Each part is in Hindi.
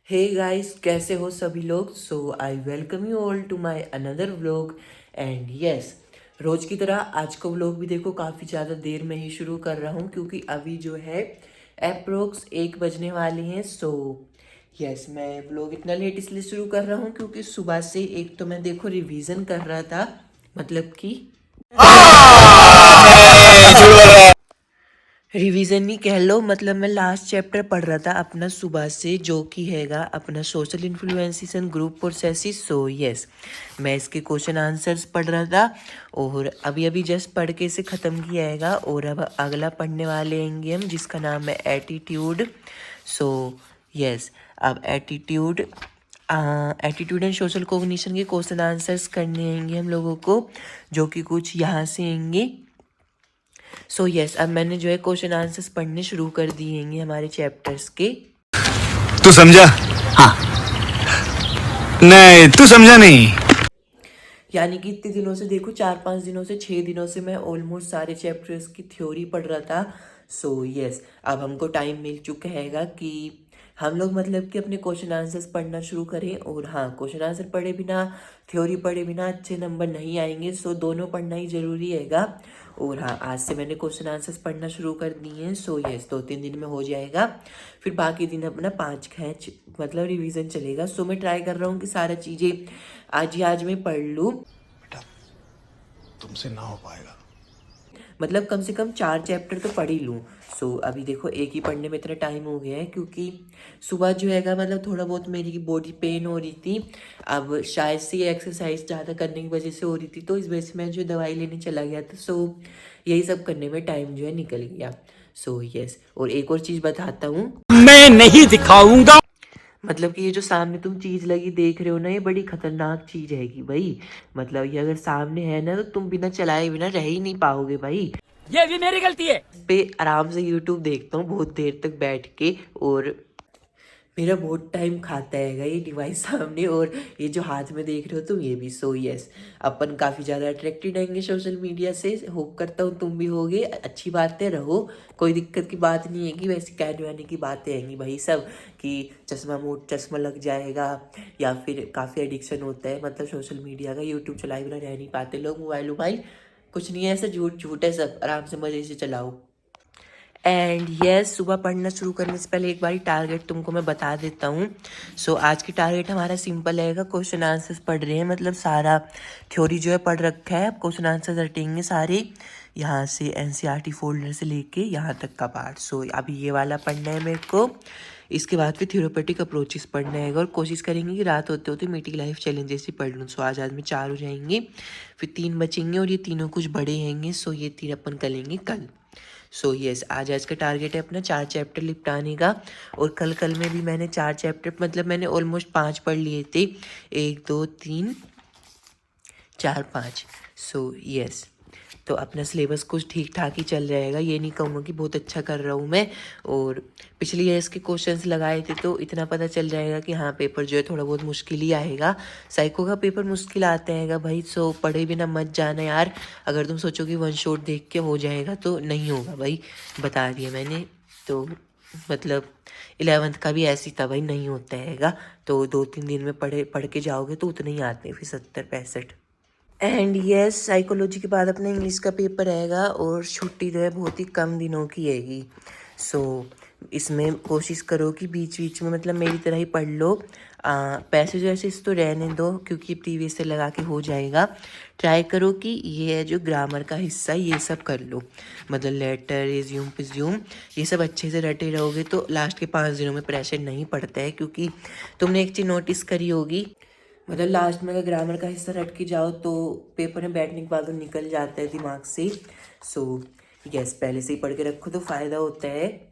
हे गाइस, कैसे हो सभी लोग। So I welcome you all to my another vlog. And yes, रोज की तरह आज का व्लॉग भी देखो काफ़ी ज़्यादा देर में ही शुरू कर रहा हूँ क्योंकि अभी जो है अप्रोक्स 1 बजने वाले हैं। सो यस, मैं व्लॉग इतना लेट इसलिए शुरू कर रहा हूँ क्योंकि सुबह से एक तो मैं देखो रिवीजन कर रहा था, मतलब कि रिवीजन ही कह लो, मतलब मैं लास्ट चैप्टर पढ़ रहा था अपना सुबह से, जो कि हैगा अपना social influences and group processes. So yes, मैं इसके क्वेश्चन आंसर्स पढ़ रहा था और अभी अभी जस्ट पढ़ के इसे ख़त्म किया हैगा। और अब अगला पढ़ने वाले हैंगे हम, जिसका नाम है एटीट्यूड। सो यस, अब एटीट्यूड एंड सोशल कोग्निशन के क्वेश्चन आंसर्स करने हैंगे हम लोगों को, जो कि कुछ यहाँ से हैंगे। सो यस, अब मैंने जो है क्वेश्चन आंसर्स पढ़ने शुरू कर दिए हैं हमारे चैप्टर्स के। तू समझा? हाँ। नहीं, तू समझा नहीं। यानी कि इतने दिनों से देखो, 4-5 दिनों से 6 दिनों से मैं ऑलमोस्ट सारे चैप्टर्स की थ्योरी पढ़ रहा था। सो यस, अब हमको टाइम मिल चुका हैगा कि हम लोग मतलब कि अपने क्वेश्चन आंसर्स पढ़ना शुरू करें। और हाँ, क्वेश्चन आंसर पढ़े बिना, थ्योरी पढ़े बिना अच्छे नंबर नहीं आएंगे। सो दोनों पढ़ना ही ज़रूरी हैगा। और हाँ, आज से मैंने क्वेश्चन आंसर्स पढ़ना शुरू कर दिए हैं। सो यस, 2-3 दिन में हो जाएगा। फिर बाकी दिन अपना 5 खैच मतलब रिवीजन चलेगा। सो मैं ट्राई कर रहा हूँ कि सारा चीज़ें आज मैं पढ़ लूँ। तुमसे ना हो पाएगा। मतलब कम से कम 4 चैप्टर तो पढ़ ही लूँ। सो अभी देखो एक ही पढ़ने में इतना टाइम हो गया है क्योंकि सुबह जो हैगा मतलब थोड़ा बहुत मेरी बॉडी पेन हो रही थी। अब शायद से ये एक्सरसाइज ज़्यादा करने की वजह से हो रही थी, तो इस वजह से मैं जो दवाई लेने चला गया था। सो यही सब करने में टाइम जो है निकल गया। सो यस, और एक और चीज़ बताता हूँ। मैं नहीं दिखाऊंगा। मतलब कि ये जो सामने तुम चीज़ लगी देख रहे हो ना, ये बड़ी खतरनाक चीज़ हैगी भाई। मतलब ये अगर सामने है ना तो तुम बिना चलाए बिना रह ही नहीं पाओगे भाई। ये भी मेरी गलती है। पे आराम से यूट्यूब देखता हूँ बहुत देर तक बैठ के, और मेरा बहुत टाइम खाता है ये डिवाइस सामने। और ये जो हाथ में देख रहे हो तुम, ये भी। सो यस, अपन काफ़ी ज़्यादा अट्रैक्टेड रहेंगे सोशल मीडिया से। होप करता हूँ तुम भी होगे। अच्छी बातें रहो, कोई दिक्कत की बात नहीं है कि वैसे कहने वाने की बातें आएंगी भाई सब, कि चश्मा लग जाएगा या फिर काफ़ी एडिक्शन होता है मतलब सोशल मीडिया का। यूट्यूब चलाए बिना रह नहीं पाते लोग, मोबाइल वोबाइल कुछ नहीं है, ऐसा झूठ झूठ है सब। आराम से मज़े से चलाओ। एंड यस, सुबह पढ़ना शुरू करने से पहले एक बार टारगेट तुमको मैं बता देता हूँ। सो आज की टारगेट हमारा सिंपल रहेगा, क्वेश्चन आंसर्स पढ़ रहे हैं, मतलब सारा थ्योरी जो है पढ़ रखा है। अब क्वेश्चन आंसर्स रटेंगे सारे, यहाँ से एनसीईआरटी फोल्डर से लेके यहाँ तक का पार्ट। सो अभी ये वाला पढ़ना है मेरे को। इसके बाद फिर थ्योरेटिक अप्रोचेस पढ़ना है और कोशिश करेंगे कि रात होते होते मीटिंग लाइफ चैलेंजेस ही पढ़ लूँ। सो आज में 4 हो जाएंगे, फिर 3 बचेंगे और ये तीनों कुछ बड़े हैंगे। सो ये 3 अपन करेंगे कल। सो यस, आज का टारगेट है अपना 4 चैप्टर निपटाने का। और कल में भी मैंने 4 चैप्टर, मतलब मैंने ऑलमोस्ट 5 पढ़ लिए थे। 1 2 3 4 5। सो यस, तो अपना सिलेबस कुछ ठीक ठाक ही चल रहेगा, ये नहीं कहूँगा कि बहुत अच्छा कर रहा हूँ मैं। और पिछली ईयर्स के क्वेश्चंस लगाए थे तो इतना पता चल जाएगा कि हाँ, पेपर जो है थोड़ा बहुत मुश्किल ही आएगा। साइको का पेपर मुश्किल आता हैगा भाई। सो पढ़े बिना मत जाना यार। अगर तुम सोचो कि वन शॉट देख के हो जाएगा तो नहीं होगा भाई, बता दिया मैंने। तो मतलब 11th का भी ऐसी था भाई, नहीं होता हैगा। तो 2-3 दिन में पढ़ के जाओगे तो उतने ही आते हैं फिर 70-65। एंड यस, साइकोलॉजी के बाद अपना इंग्लिश का पेपर रहेगा और छुट्टी जो है बहुत ही कम दिनों की हैगी। सो इसमें कोशिश करो कि बीच बीच में मतलब मेरी तरह ही पढ़ लो। पैसेज वैसेज तो रहने दो क्योंकि प्रीवियस से लगा के हो जाएगा। ट्राई करो कि ये है जो ग्रामर का हिस्सा, ये सब कर लो, मतलब लेटर, रिज्यूम पिज्यूम, ये सब अच्छे से रटे रहोगे तो लास्ट के 5 दिनों में प्रेशर नहीं पड़ता है। क्योंकि तुमने एक चीज़ नोटिस करी होगी, मतलब लास्ट में अगर ग्रामर का हिस्सा रट के जाओ तो पेपर में बैठने के बाद वो निकल जाता है दिमाग से। सो यस, पहले से ही पढ़ के रखो तो फ़ायदा होता है।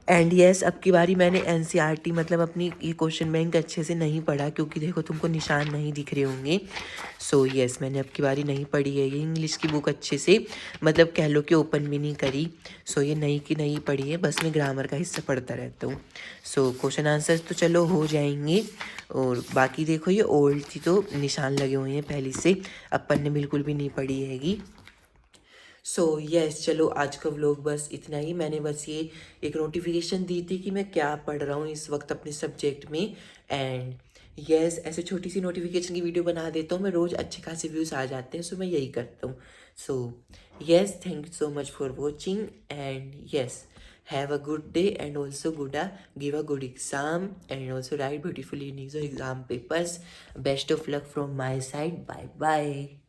एंड यस, अब की बारी मैंने एनसीईआरटी मतलब अपनी ये क्वेश्चन बैंक अच्छे से नहीं पढ़ा क्योंकि देखो तुमको निशान नहीं दिख रहे होंगे। सो यस, मैंने अब की बारी नहीं पढ़ी है ये इंग्लिश की बुक अच्छे से, मतलब कह लो कि ओपन भी नहीं करी। सो ये नई की नई पढ़ी है, बस मैं ग्रामर का हिस्सा पढ़ता रहता हूँ। सो क्वेश्चन आंसर्स तो चलो हो जाएंगे। और बाकी देखो ये ओल्ड थी तो निशान लगे हुए हैं पहले से, अपन ने बिल्कुल भी नहीं पढ़ी हैगी। सो यस, चलो आज का व्लॉग बस इतना ही। मैंने बस ये एक नोटिफिकेशन दी थी कि मैं क्या पढ़ रहा हूँ इस वक्त अपने सब्जेक्ट में। एंड यस, ऐसे छोटी सी नोटिफिकेशन की वीडियो बना देता हूँ मैं रोज़, अच्छे खासे व्यूज़ आ जाते हैं। सो मैं यही करता हूँ। So yes, thank you so much for watching and yes, have a good day and also give a good exam and also write beautifully in your exam papers. Best of luck from my side. Bye bye.